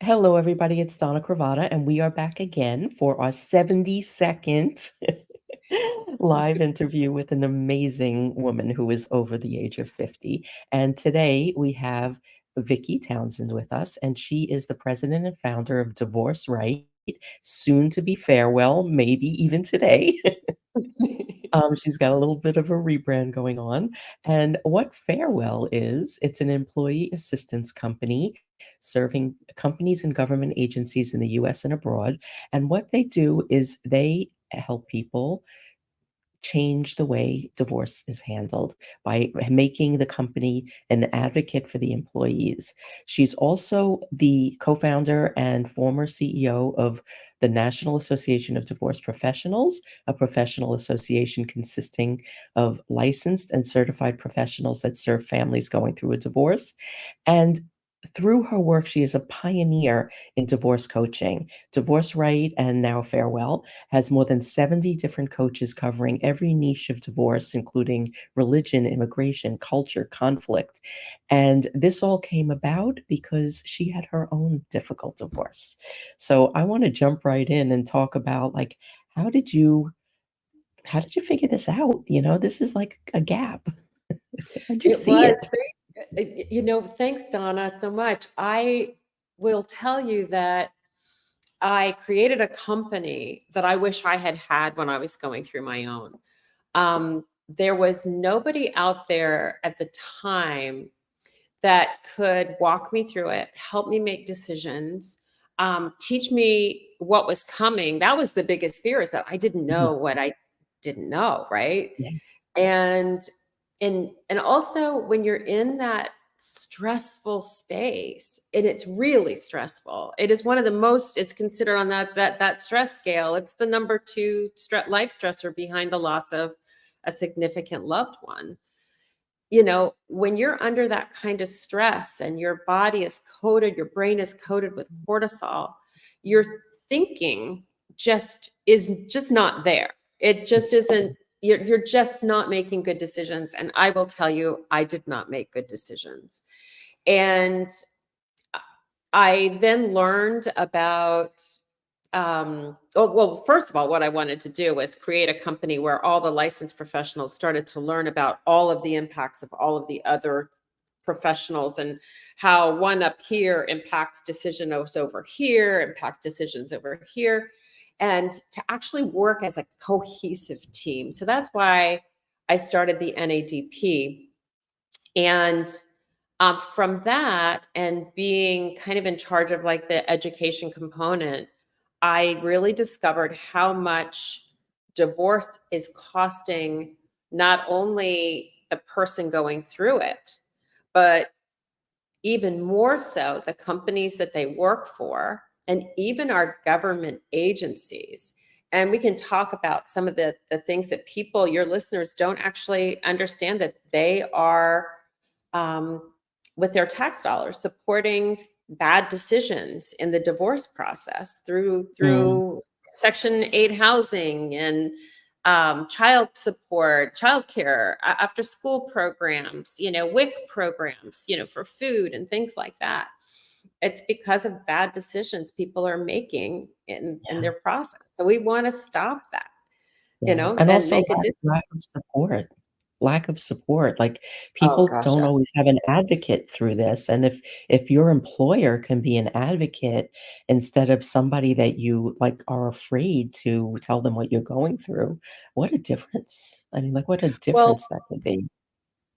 Hello, everybody. It's Donna Cravata, and we are back again for our 72nd live interview with an amazing woman who is over the age of 50. And today we have Vicky Townsend with us, and she is the president and founder of Divorce Right, soon to be Farewell, maybe even today. She's got a little bit of a rebrand going on. And what Farewell is, it's an employee assistance company serving companies and government agencies in the US and abroad. And what they do is they help people change the way divorce is handled by making the company an advocate for the employees. She's also the co-founder and former CEO of the National Association of Divorce Professionals, a professional association consisting of licensed and certified professionals that serve families going through a divorce. And through her work, she is a pioneer in divorce coaching. Divorce Right and now Farewell has more than 70 different coaches covering every niche of divorce, including religion, immigration, culture, conflict. And this all came about because she had her own difficult divorce. So I want to jump right in and talk about like how did you figure this out? This is like a gap. How'd you It see was it? thanks, Donna, so much. I will tell you that I created a company that I wish I had had when I was going through my own. There was nobody out there at the time that could walk me through it, help me make decisions, teach me what was coming. That was the biggest fear, is that I didn't Mhm. know what I didn't know, right? Yeah. And and also when you're in that stressful space, and it's really stressful. It is one of the most, it's considered on that stress scale. It's the number 2 life stressor behind the loss of a significant loved one. When you're under that kind of stress and your body is coated, your brain is coated with cortisol, your thinking is just not there. It just It's isn't, you're just not making good decisions. And I will tell you, I did not make good decisions. And I then learned about, well, first of all, what I wanted to do was create a company where all the licensed professionals started to learn about all of the impacts of all of the other professionals, and how one up here impacts decisions over here, impacts decisions over here, and to actually work as a cohesive team. So that's why I started the NADP. And from that, and being kind of in charge of like the education component, I really discovered how much divorce is costing not only the person going through it, but even more so the companies that they work for, and even our government agencies. And we can talk about some of the things that people, your listeners, don't actually understand, that they are, um, with their tax dollars, supporting bad decisions in the divorce process through Mm. Section 8 housing, and child support, childcare, after school programs, WIC programs, for food and things like that. It's because of bad decisions people are making in Yeah. their process. So we want to stop that, Yeah, and and also make a difference. lack of support. Lack of support, like, Oh people gosh, don't yeah. always have an advocate through this, and if your employer can be an advocate instead of somebody that you, like, are afraid to tell them what you're going through, what a difference. I mean, like, what a Well, difference that could be.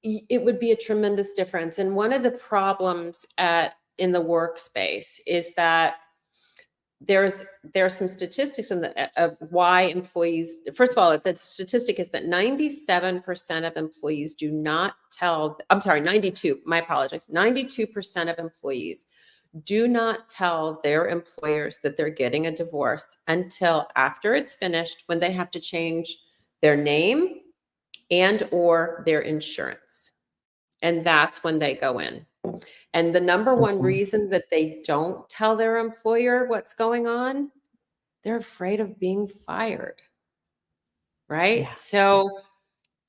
it would be a tremendous difference. And one of the problems in the workspace is that there are some statistics of why employees. First of all, the statistic is that 97% of employees do not tell. I'm sorry, 92. My apologies. 92% of employees do not tell their employers that they're getting a divorce until after it's finished, when they have to change their name and or their insurance, and that's when they go in. And the number one Mhm. reason that they don't tell their employer what's going on, they're afraid of being fired, right? Yeah. So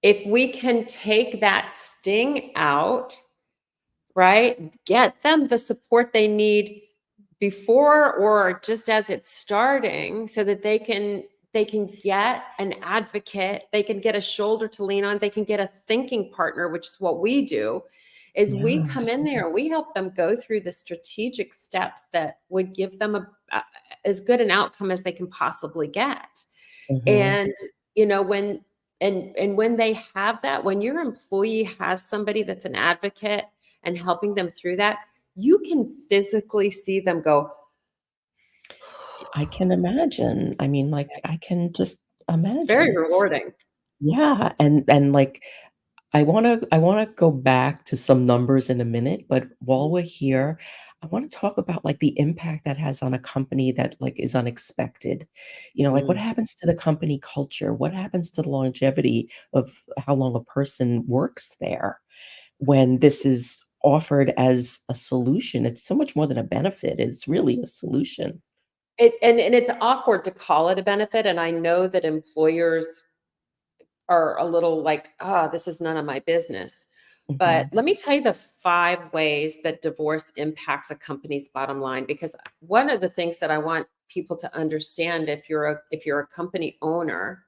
if we can take that sting out, right, get them the support they need before or just as it's starting, so that they can get an advocate, they can get a shoulder to lean on, they can get a thinking partner, which is what we do. Is we Yeah. come in there, we help them go through the strategic steps that would give them as good an outcome as they can possibly get. Mhm. And you know, when they have that, when your employee has somebody that's an advocate and helping them through that, you can physically see them go, I can imagine. I mean, like, I can just very imagine. rewarding. Yeah, and, like, I wanna go back to some numbers in a minute, but while we're here, I wanna talk about, like, the impact that has on a company that, like, is unexpected. Like, what Mm. happens to the company culture? What happens to the longevity of how long a person works there when this is offered as a solution? It's so much more than a benefit, it's really a solution. And it's awkward to call it a benefit, and I know that employers are a little like, "Ah, this is none of my business." But Mhm, let me tell you the 5 ways that divorce impacts a company's bottom line, because one of the things that I want people to understand, if you're a company owner,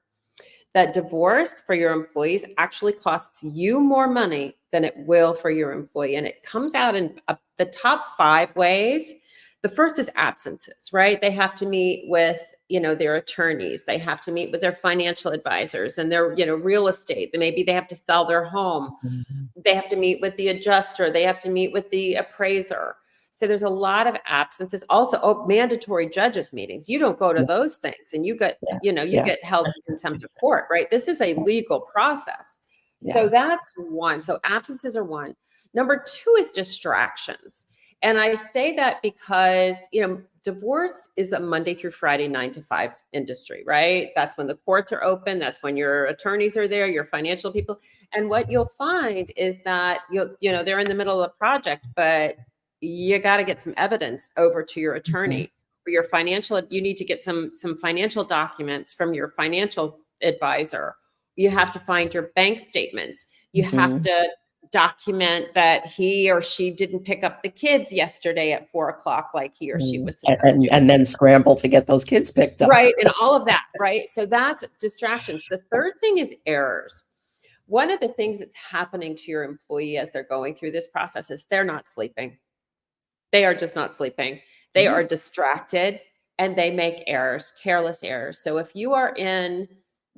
that divorce for your employees actually costs you more money than it will for your employee. And it comes out in the top 5 ways. The first is absences, right? They have to meet with, their attorneys. They have to meet with their financial advisors and their, real estate. Maybe they have to sell their home. mhm, They have to meet with the adjuster. They have to meet with the appraiser. So there's a lot of absences. Also, mandatory judges meetings. You don't go to yeah, those things, and you get, yeah, you yeah, get held in contempt of court, right? This is a legal process. So yeah, that's one. So absences are one. Number two is distractions. And I say that because, divorce is a Monday through Friday, 9 to 5 industry, right? That's when the courts are open. That's when your attorneys are there, your financial people. And what you'll find is that they're in the middle of a project, but you got to get some evidence over to your mhm, attorney or your financial. You need to get some financial documents from your financial advisor. You have to find your bank statements. You have mhm. to document that he or she didn't pick up the kids yesterday at 4 o'clock like he or she Mm, was a supposed to. and then scramble to get those kids picked up. Right. And all of that. Right. So that's distractions. The third thing is errors. One of the things that's happening to your employee as they're going through this process is they're not sleeping. They are just not sleeping. They Yeah, are distracted and they make errors, careless errors. So if you are in,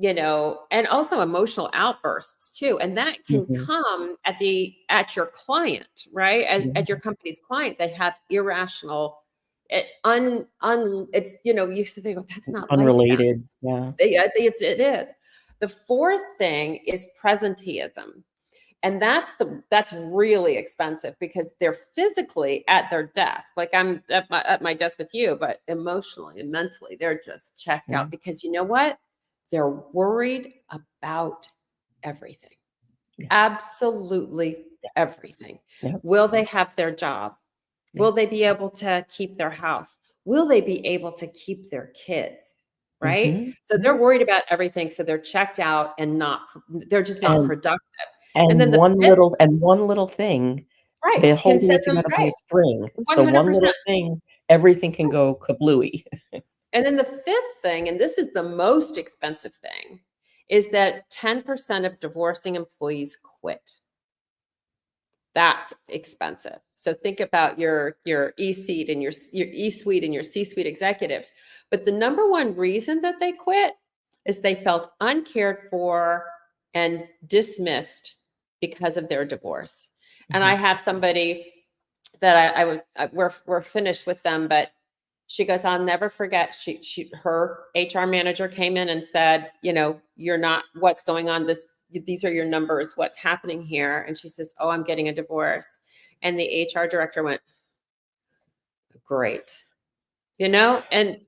and also emotional outbursts too, and that can mhm, come at your client, right? At yeah, your company's client, they have irrational, it's, you used to think, oh, that's it's not like them. unrelated, yeah, It is. The fourth thing is presenteeism. And that's really expensive because they're physically at their desk. Like I'm at my desk with you, but emotionally and mentally, they're just checked yeah, out because you know what? They're worried about everything. yeah, Absolutely everything. yeah, Will they have their job? yeah, Will they be able to keep their house? Will they be able to keep their kids? Right? mhm, So yeah, they're worried about everything. So they're checked out and they're just not and productive. And and then the one fifth, little and one little thing, right, they're can holding send it them together by a right, string, so one 100%. little thing, everything can go kablooey. And then the fifth thing, and this is the most expensive thing, is that 10% of divorcing employees quit. That's expensive. So think about your E-suite and your E-suite and your C-suite executives. But the number one reason that they quit is they felt uncared for and dismissed because of their divorce. And I Mhm, have somebody that we're finished with them, but she goes, I'll never forget. Her HR manager came in and said, you're not, what's going on? These are your numbers. What's happening here? And she says, oh, I'm getting a divorce. And the HR director went, great, and,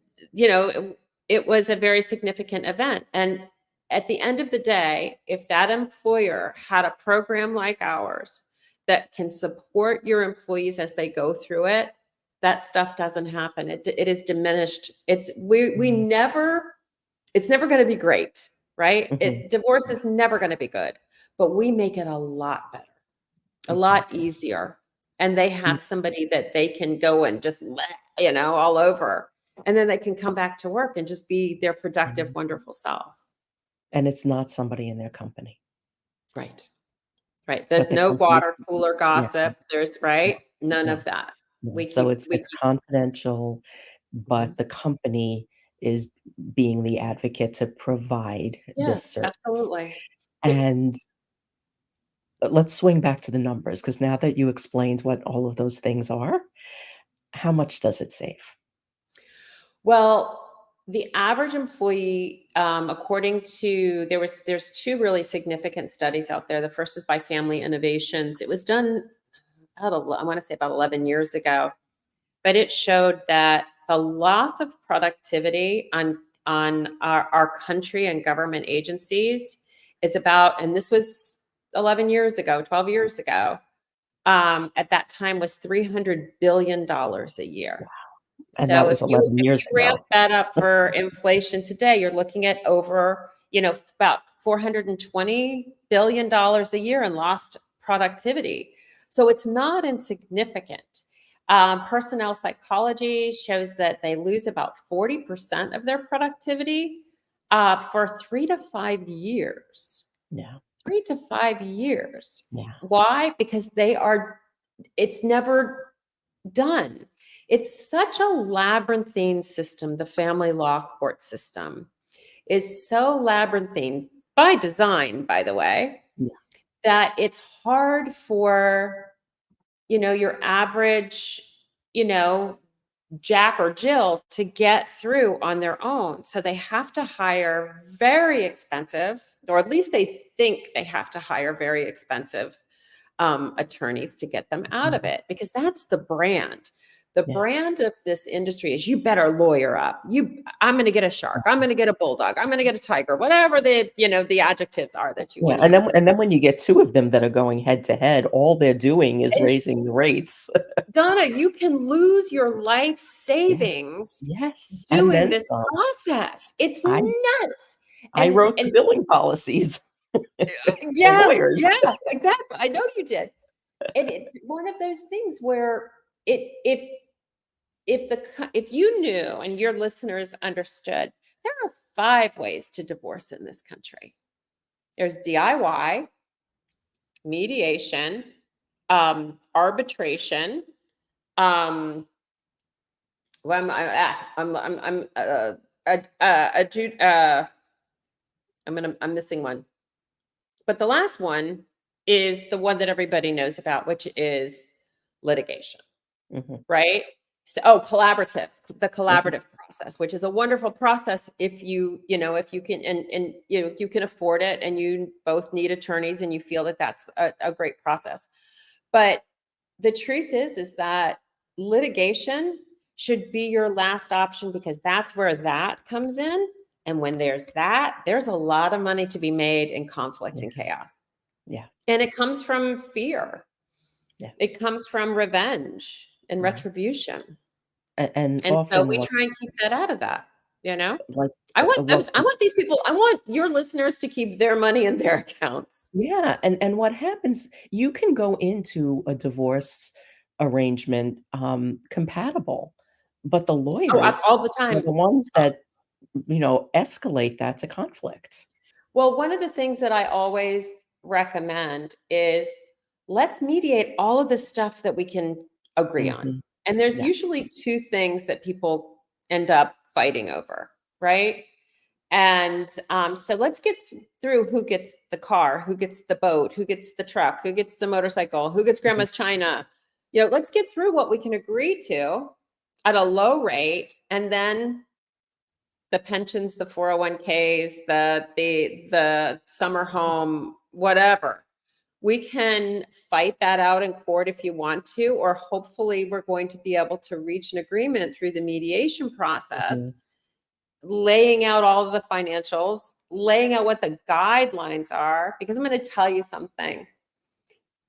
it was a very significant event. And at the end of the day, if that employer had a program like ours that can support your employees as they go through it, that stuff doesn't happen. It is diminished. We mhm, never, it's never going to be great, right? mhm, Divorce is never going to be good, but we make it a lot better, a mhm, lot easier. and they have somebody that they can go and just, all over. And then they can come back to work and just be their productive, Mhm. wonderful self. And it's not somebody in their company, Right. Right. but There's the no company's water cooler yeah, gossip. There's no, right. None no, of that. no. So We it's keep. confidential, Mhm. but the company is being the advocate to provide Yes, this service. absolutely. It, And let's swing back to the numbers, because now that you explained what all of those things are, how much does it save? well, the average employee, according to there's two really significant studies out there. The first is by Family Innovations. It was done I want to say about 11 years ago, but it showed that the loss of productivity on our country and government agencies is about, and this was 11 years ago, 12 years ago, at that time was $300 billion a year. And that So was if 11 you years ramp ago. that up for inflation today, you're looking at over, about $420 billion a year in lost productivity. So it's not insignificant. Personnel psychology shows that they lose about 40% of their productivity for 3 to 5 years. Yeah, 3 to 5 years. yeah. Why? Because it's never done. It's such a labyrinthine system. The family law court system is so labyrinthine by design, by the way, Yeah. that it's hard for, your average, you know, Jack or Jill to get through on their own. So they have to hire very expensive, or at least they think they have to hire very expensive attorneys to get them out of Mhm. it, because that's the brand. The Yeah. brand of this industry is you better lawyer up. I'm going to get a shark. I'm going to get a bulldog. I'm going to get a tiger. Whatever the adjectives are that you Yeah, want to use. and then when you get 2 of them that are going head to head, all they're doing is And raising the rates. Donna, you can lose your life Yes. savings Yes, and doing then this some. Process. It's I nuts. I And wrote the billing policies for yeah, lawyers. yeah, exactly. I know you did. And it's one of those things where it if you knew and your listeners understood, there are 5 ways to divorce in this country. There's DIY, mediation, arbitration, um, well, I'm missing one. But the last one is the one that everybody knows about, which is litigation. Mhm, Right? So, the mhm, collaborative process, which is a wonderful process if if you can, and you can afford it, and you both need attorneys, and you feel that that's a great process. But the truth is that litigation should be your last option, because that's where that comes in. And when there's that, there's a lot of money to be made in conflict yeah, and chaos. yeah, And it comes from fear. yeah, It comes from revenge and yeah, retribution. and And so often we what try and keep that out of that, you know? like, I what want these people, I want your listeners to keep their money in their accounts. yeah, and what happens, you can go into a divorce arrangement, compatible, but the Oh, lawyers all the are time. the ones that, escalate that to conflict. Well, one of the things that I always recommend is let's mediate all of the stuff that we can agree on. Mhm, And there's yeah, usually two things that people end up fighting over, right? And so let's get through who gets the car, who gets the boat, who gets the truck, who gets the motorcycle, who gets mhm, grandma's china. Let's get through what we can agree to at a low rate, and then the pensions, the 401ks, the summer home, whatever. We can fight that out in court if you want to, or hopefully we're going to be able to reach an agreement through the mediation process, mhm, laying out all of the financials, laying out what the guidelines are, because I'm going to tell you something.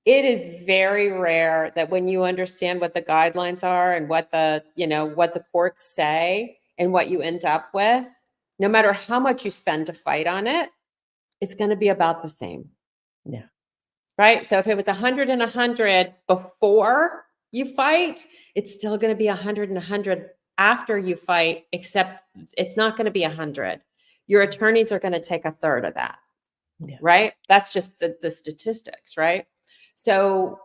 It is very rare that when you understand what the guidelines are and what the courts say and what you end up with, no matter how much you spend to fight on it, it's going to be about the same. yeah. right? So if it was 100 and 100 before you fight, it's still going to be 100 and 100 after you fight, except it's not going to be 100. Your attorneys are going to take a third of that, Yeah. right? That's just the statistics, right? So,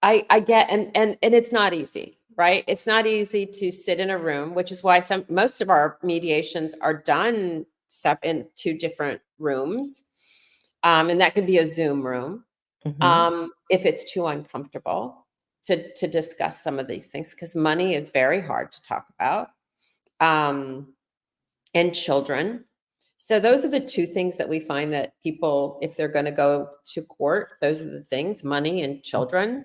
I get, and it's not easy, right? It's not easy to sit in a room, which is why most of our mediations are done in two different rooms. And that could be a Zoom room, Mhm. if it's too uncomfortable to discuss some of these things, because money is very hard to talk about, um, and children. So those are the two things that we find that people, if they're going to go to court, those are the things: money and children.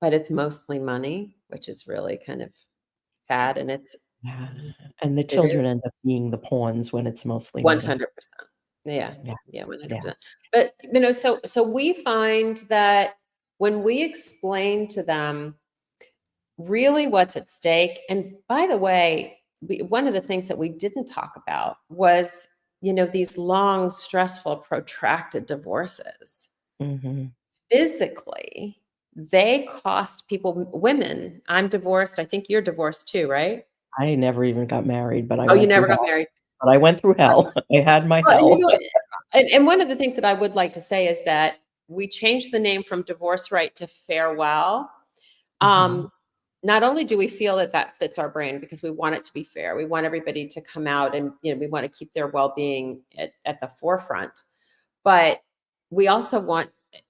But it's mostly money, which is really kind of sad, and Yeah, and the it is children end up being the pawns when it's mostly money. 100%. Yeah. Yeah, Yeah, yeah. 100%. But, so we find that when we explain to them really what's at stake, and by the way, one of the things that we didn't talk about was, these long, stressful, protracted divorces. Mhm. Physically, they cost people, women. I'm divorced. I think you're divorced too, right? I never even got married, but I Oh, you went through never got hell. married. But I went through hell. I had my Well, and hell. one of the things that I would like to say is that we changed the name from divorce right to farewell. Mhm. Um, Not only do we feel that that fits our brain, because we want it to be fair, we want everybody to come out, and we want to keep their well-being at the forefront. But we also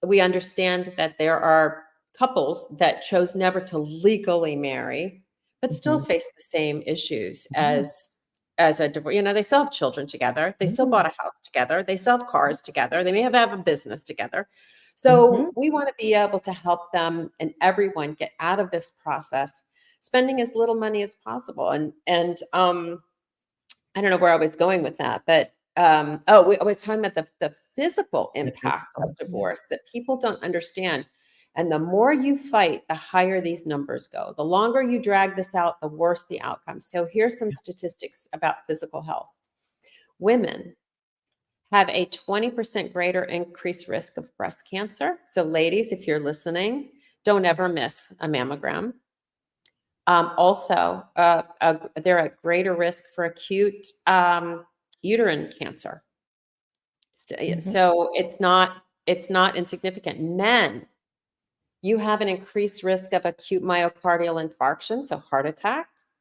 we understand that there are couples that chose never to legally marry, but still Mhm. face the same issues Yeah, as a divorce. They still have children together. They still yeah. bought a house together. They still have cars together. They may have a business together. Mhm. So we want to be able to help them and everyone get out of this process, spending as little money as possible. And I don't know where I was going with that, but I was talking about the physical The impact of physical, yeah. divorce that people don't understand. And the more you fight, the higher these numbers go. The longer you drag this out, the worse the outcome. So here's some statistics about physical health. Women have a 20% greater increased risk of breast cancer. So, ladies, if you're listening, don't ever miss a mammogram. Also, they're at greater risk for acute uterine cancer. Mhm. So it's not insignificant. Men, you have an increased risk of acute myocardial infarction, so heart attacks,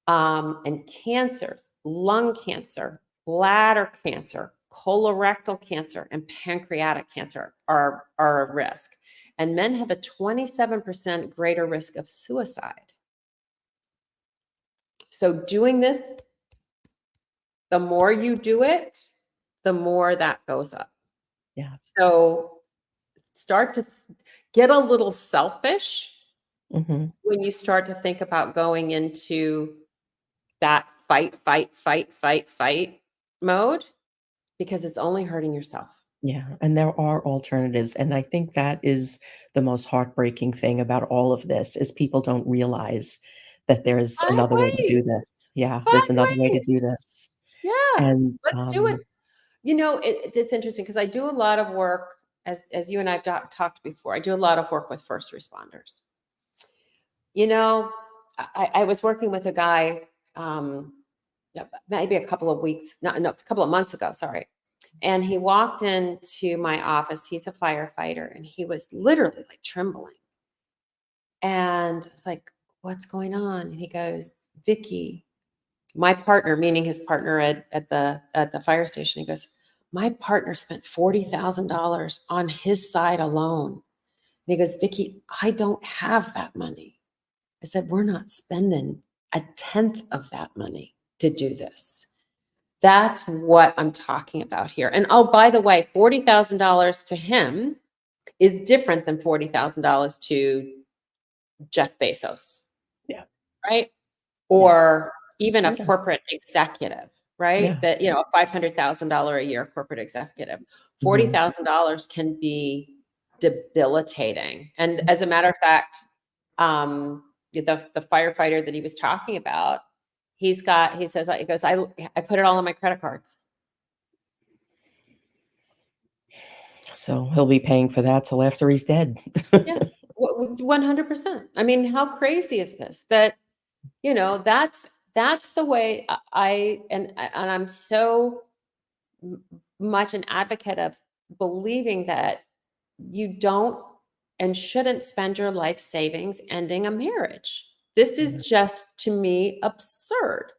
and cancers, lung cancer, bladder cancer, colorectal cancer, and pancreatic cancer are a risk. And men have a 27% greater risk of suicide. So doing this, the more you do it, the more that goes up. Yeah. So start to get a little selfish Mhm. when you start to think about going into that fight, fight, fight, fight, fight mode, because it's only hurting yourself. Yeah, and there are alternatives, and I think that is the most heartbreaking thing about all of this, is people don't realize that there's Find another way to do ways. this. Yeah, there's Find another way to do ways. this. Yeah. And, Let's do it. It's interesting because I do a lot of work, as you and I've talked before. I do a lot of work with first responders. You know, I was working with a guy, maybe a couple of weeks, no, a couple of months ago, sorry. And he walked into my office. He's a firefighter, and he was literally like trembling. And I was like, "What's going on?" And he goes, "Vicky, my partner," meaning his partner at the fire station. He goes, "My partner spent $40,000 on his side alone." And he goes, "Vicky, I don't have that money." I said, "We're not spending a tenth of that money to do this." That's what I'm talking about here. And oh, by the way, $40,000 to him is different than $40,000 to Jeff Bezos, Yeah, right? yeah, Or even a yeah, corporate executive, right? yeah. That, a $500,000 a year corporate executive. Mhm. $40,000 can be debilitating. And as a matter of fact, the firefighter that he was talking about, he says, he goes, I put it all on my credit cards. So he'll be paying for that till after he's dead. Yeah, 100%. I mean, how crazy is this? That, that's the way and I'm so much an advocate of believing that you don't and shouldn't spend your life savings ending a marriage. This Yeah, is just, to me, absurd,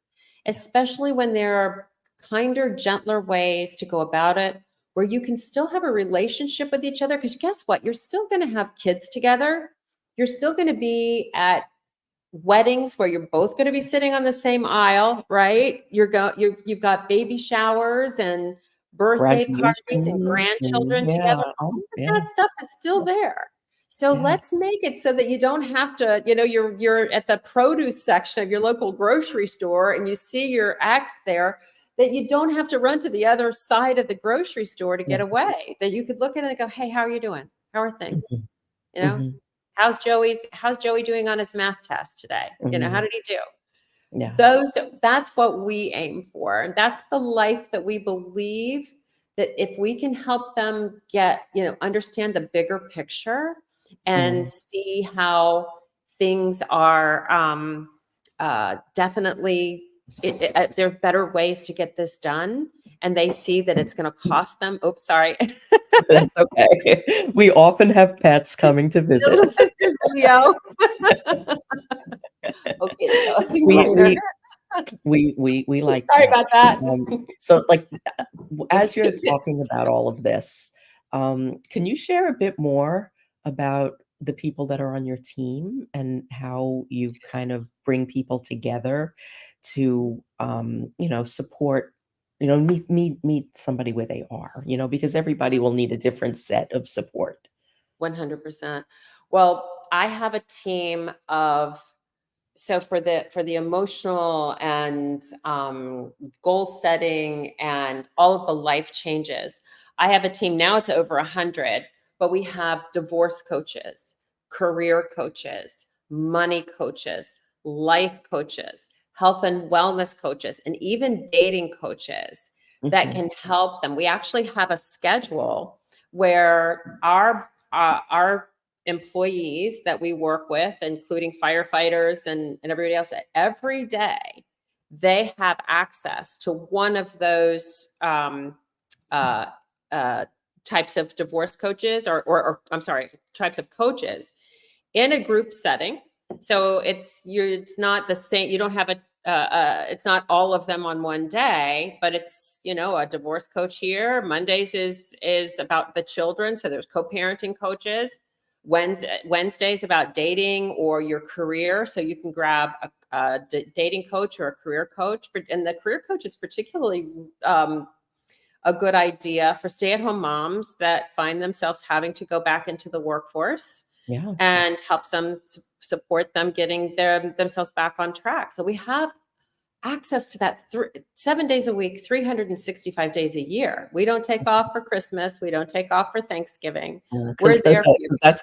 especially when there are kinder, gentler ways to go about it where you can still have a relationship with each other. Because guess what? You're still going to have kids together. You're still going to be at weddings where you're both going to be sitting on the same aisle, right? You've got baby showers and birthday parties and graduations and grandchildren yeah, together. oh, All of yeah, that stuff is still there. So yeah, let's make it so that you don't have to, you're at the produce section of your local grocery store and you see your ex there, that you don't have to run to the other side of the grocery store to yeah, get away. That you could look at it and go, "Hey, how are you doing? How are things?" mhm, You know, mhm, how's Joey doing on his math test today? How mhm, did he do? yeah, That's what we aim for. And that's the life that we believe that if we can help them understand the bigger picture and mm, see how things are definitely there are better ways to get this done. And they see that it's going to cost them. Oops, sorry. that's okay. We often have pets coming to visit. This is Leo. Okay, Leo, see you We later. we we like Sorry that. about that. So, like, as you're talking about all of this, can you share a bit more about the people that are on your team and how you kind of bring people together to, support, meet somebody where they are, because everybody will need a different set of support. 100%. Well, I have a team of so for the emotional and goal setting and all of the life changes, I have a team now. It's over 100, but we have divorce coaches, career coaches, money coaches, life coaches, health and wellness coaches, and even dating coaches that Mhm, can help them. We actually have a schedule where our employees that we work with, including firefighters and everybody else, every day they have access to one of those uh, uh, types of divorce coaches or I'm sorry, types of coaches in a group setting. So it's not the same. You don't have it's not all of them on one day, but it's a divorce coach here. Mondays is about the children, so there's co-parenting coaches. Wednesdays about dating or your career, so you can grab a dating coach or a career coach. And the career coach is particularly a good idea for stay-at-home moms that find themselves having to go back into the workforce yeah, and helps them support them getting themselves back on track. So we have access to that 7 days a week, 365 days a year. We don't take off for Christmas. We don't take off for Thanksgiving. We're because there for you. that's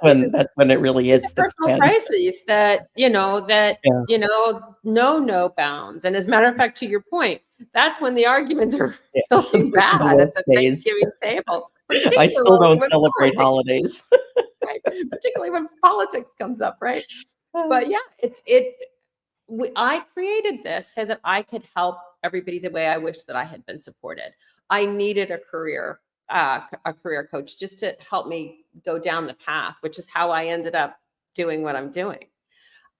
when it really These are hits the personal fan. crises that Yeah, know no bounds. And as a matter of fact, to your point, that's when the arguments are yeah. really Those are the bad at worst the days. Thanksgiving table, I still particularly don't when celebrate politics, holidays. right? Particularly when politics comes up, right? Oh, But yeah, I created this so that I could help everybody the way I wished that I had been supported. I needed a career coach just to help me go down the path, which is how I ended up doing what I'm doing.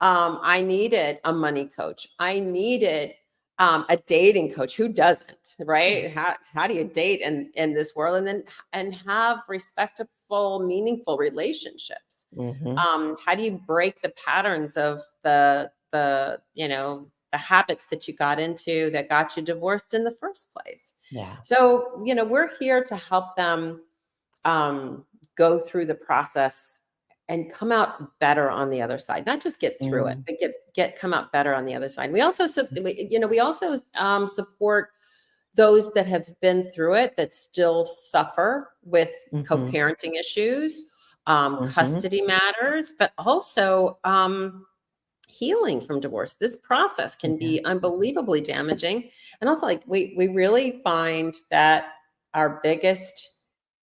I needed a money coach. I needed a dating coach. Who doesn't, right? How do you date in this world and have respectful, meaningful relationships? mhm, How do you break the patterns of the habits that you got into that got you divorced in the first place? yeah, So we're here to help them um, go through the process and come out better on the other side. Not just get through it, mm, but come out better on the other side. We also support those that have been through it that still suffer with mhm, co-parenting issues, mhm, custody matters, but also healing from divorce. This process can yeah, be unbelievably damaging. And also, like, we really find that our biggest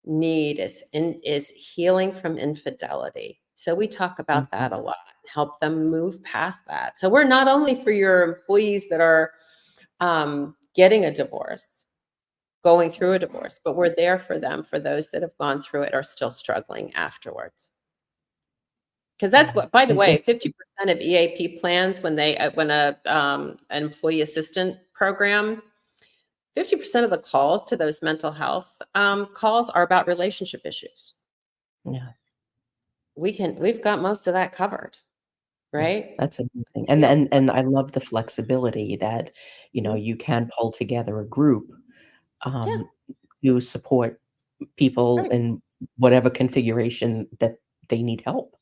need is healing from infidelity. So we talk about Mhm. that a lot, help them move past that. So we're not only for your employees that are getting a divorce, going through a divorce, but we're there for them, for those that have gone through it, are still struggling afterwards. Because that's Yeah, what, by the and way, 50% of EAP plans, when an employee assistant program, 50% of the calls to those mental health calls are about relationship issues. yeah, We've got most of that covered, yeah, right? that's amazing, To heal. and I love the flexibility that, Mhm. you can pull together a group, Yeah, um, to support people right. in whatever configuration that they need help,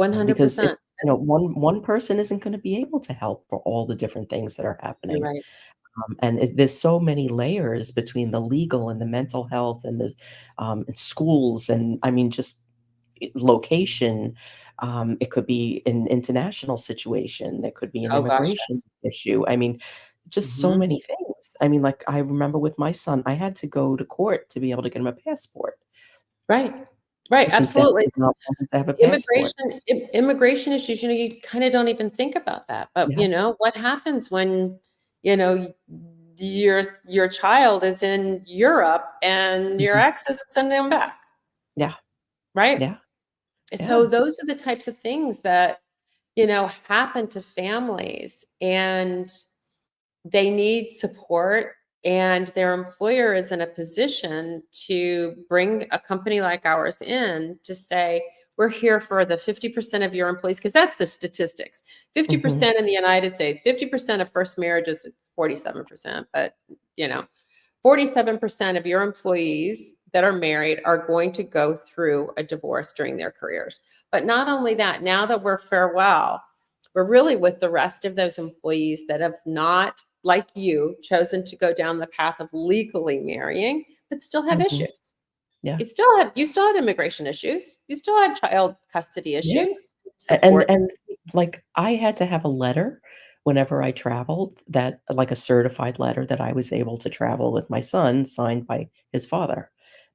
because if, 100%. one person isn't gonna be able to help for all the different things that are You're happening, right. and there's so many layers between the legal and the mental health and the, and schools, and I mean, just location. It could be an international situation. There could be an Oh gosh, immigration yes. issue. I mean, just so Mhm. many things. I mean, like I remember with my son, I had to go to court to be able to get him a passport Right. Right, because his dad absolutely. did not want him to have a passport. Immigration issues, you kinda don't even think about that, but, Yeah. what happens when, you know, your child is in Europe and your Mhm. ex isn't sending them back, Yeah. right? Yeah. So Yeah. those are the types of things that, happen to families, and they need support, and their employer is in a position to bring a company like ours in to say, we're here for the 50% of your employees, because that's the statistics. Mhm. 50% in the United States, 50% of first marriages, it's 47%, but you know 47% of your employees that are married are going to go through a divorce during their careers. But not only that, now that we're farewell, we're really with the rest of those employees that have not, like you, chosen to go down the path of legally marrying, but still have Mhm. issues. Yeah. You still had immigration issues. You still had child custody Yeah. issues. And Support. and, like, I had to have a letter whenever I traveled, that like, a certified letter that I was able to travel with my son, signed by his father,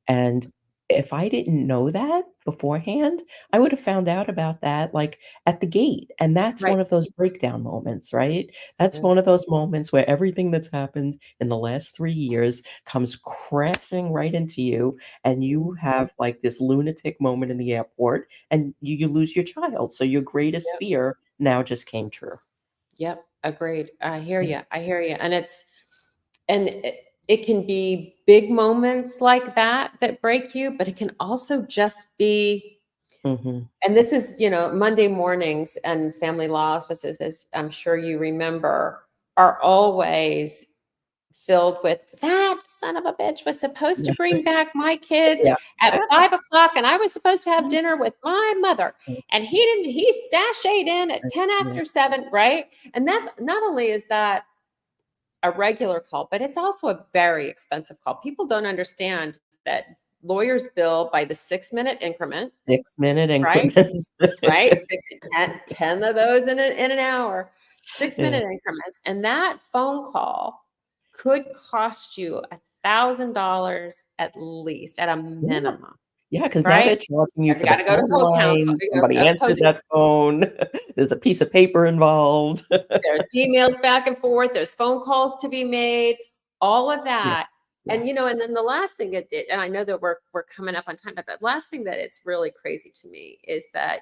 and if I didn't know that beforehand, I would have found out about that, like, at the gate, and that's Right. one of those breakdown moments, right? That's one Yes. of those moments where everything that's happened in the last 3 years comes crashing right into you, and you Mhm. have, like, this lunatic moment in the airport, and you lose your child, so your greatest Yep. fear now just came true. Yep. Agreed. I hear Yeah. you. I hear you. And it can be big moments like that that break you, but it can also just be, Mhm. and this is, Monday mornings and family law offices, as I'm sure you remember, are always filled with, that son of a bitch was supposed to Yeah. bring back my kids Yeah. at 5 o'clock, and I was supposed to have dinner with my mother. And he sashayed in at 10 Yeah. after 7, right? And that's, not only is that a regular call, but it's also a very expensive call. People don't understand that lawyers bill by the 6-minute increment, 6-minute right? increments. Right? 6, 10 of those in an hour, six Yeah. minute increments. And that phone call could cost you $1,000 at least, at a Yeah. minimum, Yeah, 'cause now right? they're charging you Because for you the got to go to phone co-counsel, line, somebody answered opposing. that phone, there's a piece of paper involved. There's emails back and forth, there's phone calls to be made, all of Yeah, that. yeah. And then the last thing it did, and I know that we're coming up on time, but the last thing that it's really crazy to me is that,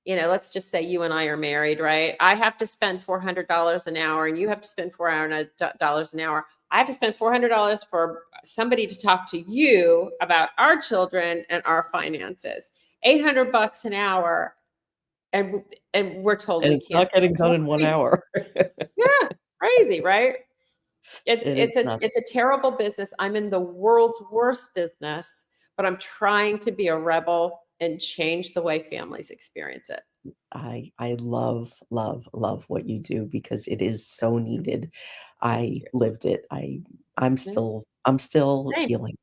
let's just say you and I are married, right? I have to spend $400 an hour and you have to spend $400 an hour. I have to spend $400 for somebody to talk to you about our children and our finances. 800 bucks an hour, and we're told And we it's can't not do getting it. done How in 1 crazy. hour. Yeah, crazy, right? It's It it's is a not. it's a terrible business. I'm in the world's worst business, but I'm trying to be a rebel and change the way families experience it. I love, love, love what you do because it is so needed. Thank I you. lived it. Yeah. I'm still Same, healing.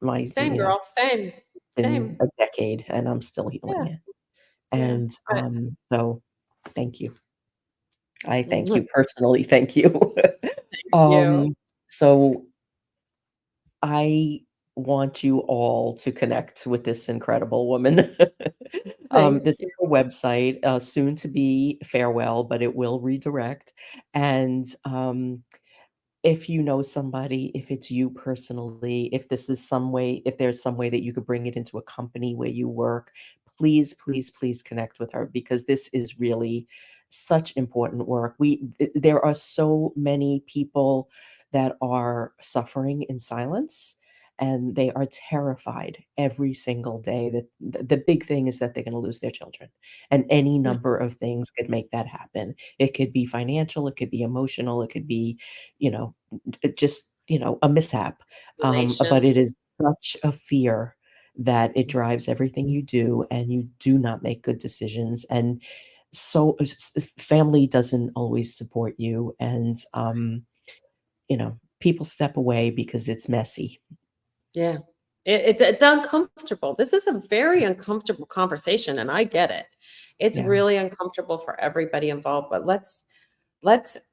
My same girl, same, been same. a decade, and I'm still healing Yeah, it. yeah. And, But so thank you. I thank mhm, you personally, thank you. you. So I want you all to connect with this incredible woman. Thank This you. is her website, soon to be farewell, but it will redirect. And if you know somebody, if it's you personally, if this is some way, if there's some way that you could bring it into a company where you work, please, please, please connect with her because this is really such important work. There are so many people that are suffering in silence and they are terrified every single day that the big thing is that they're going to lose their children, and any Yeah. number of things could make that happen. It could be financial, it could be emotional, it could be, you know, just, a mishap. But Relation. it is such a fear that it drives everything you do, and you do not make good decisions. And so family doesn't always support you, and people step away because it's messy. Yeah. It's uncomfortable. This is a very uncomfortable conversation, and I get it. It's Yeah, really uncomfortable for everybody involved, but let's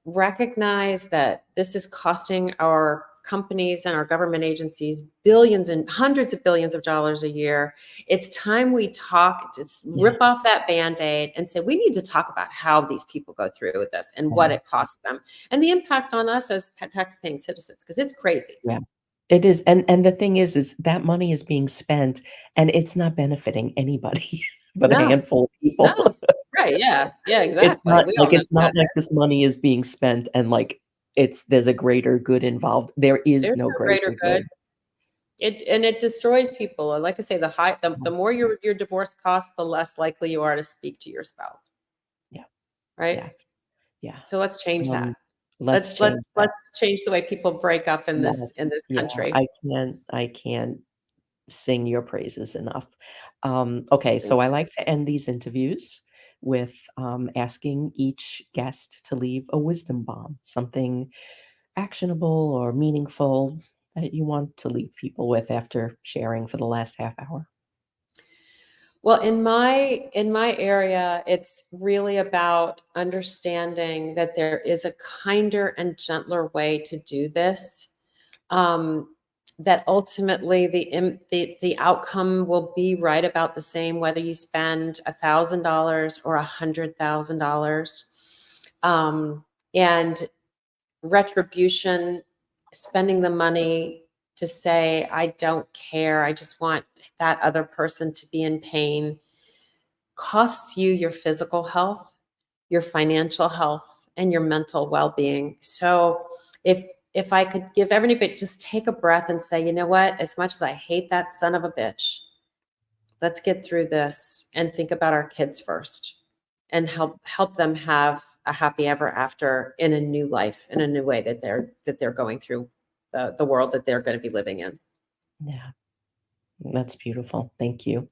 recognize that this is costing our companies and our government agencies billions and hundreds of billions of dollars a year. It's time we talk, just yeah, rip off that band-aid and say, we need to talk about how these people go through with this and what yeah, it costs them and the impact on us as tax-paying citizens, because it's crazy. yeah. It is, and the thing is that money is being spent, and it's not benefiting anybody but a No, handful of no. people. Right. Yeah. Yeah, It's exactly. not We all like know it's not that. like this money is being spent and, like, there's a greater good involved. There is There's no no greater greater good. good. It destroys people. Like I say, the Yeah, more your divorce costs, the less likely you are to speak to your spouse, yeah, right? yeah, yeah. So let's change that. Um, let's Let's change that. let's change the way people break up in this Yes. in this Yeah, country. I can't sing your praises enough. Okay, so I Thanks. like to end these interviews with, asking each guest to leave a wisdom bomb, something actionable or meaningful that you want to leave people with after sharing for the last half hour. Well, in my area, it's really about understanding that there is a kinder and gentler way to do this. Um, that ultimately the outcome will be right about the same whether you spend $1,000 or $100,000. Um, and retribution, spending the money to say, I don't care, I just want that other person to be in pain, costs you your physical health, your financial health, and your mental well-being. So if I could give everybody just take a breath and say, you know what, as much as I hate that son of a bitch, let's get through this and think about our kids first and help them have a happy ever after in a new life, in a new way that they're going through the world that they're going to be living in. Yeah, that's beautiful. Thank you.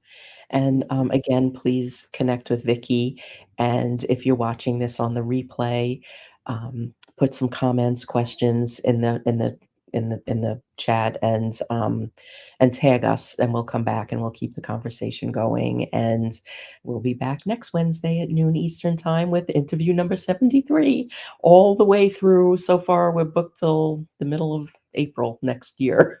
And, again, please connect with Vicky, and if you're watching this on the replay, put some comments, questions in the chat, and tag us, and we'll come back, and we'll keep the conversation going, and we'll be back next Wednesday at noon Eastern Time with interview number 73, all the way through. So far, we're booked till the middle of April next year.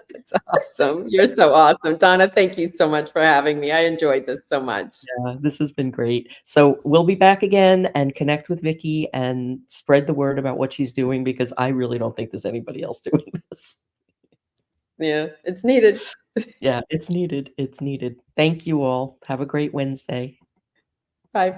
It's awesome. You're so awesome. Donna, thank you so much for having me. I enjoyed this so much. This has been great. So we'll be back again and connect with Vicky and spread the word about what she's doing because I really don't think there's anybody else doing this. Yeah, it's needed. Yeah, it's needed. It's needed. Thank you all. Have a great Wednesday. Bye for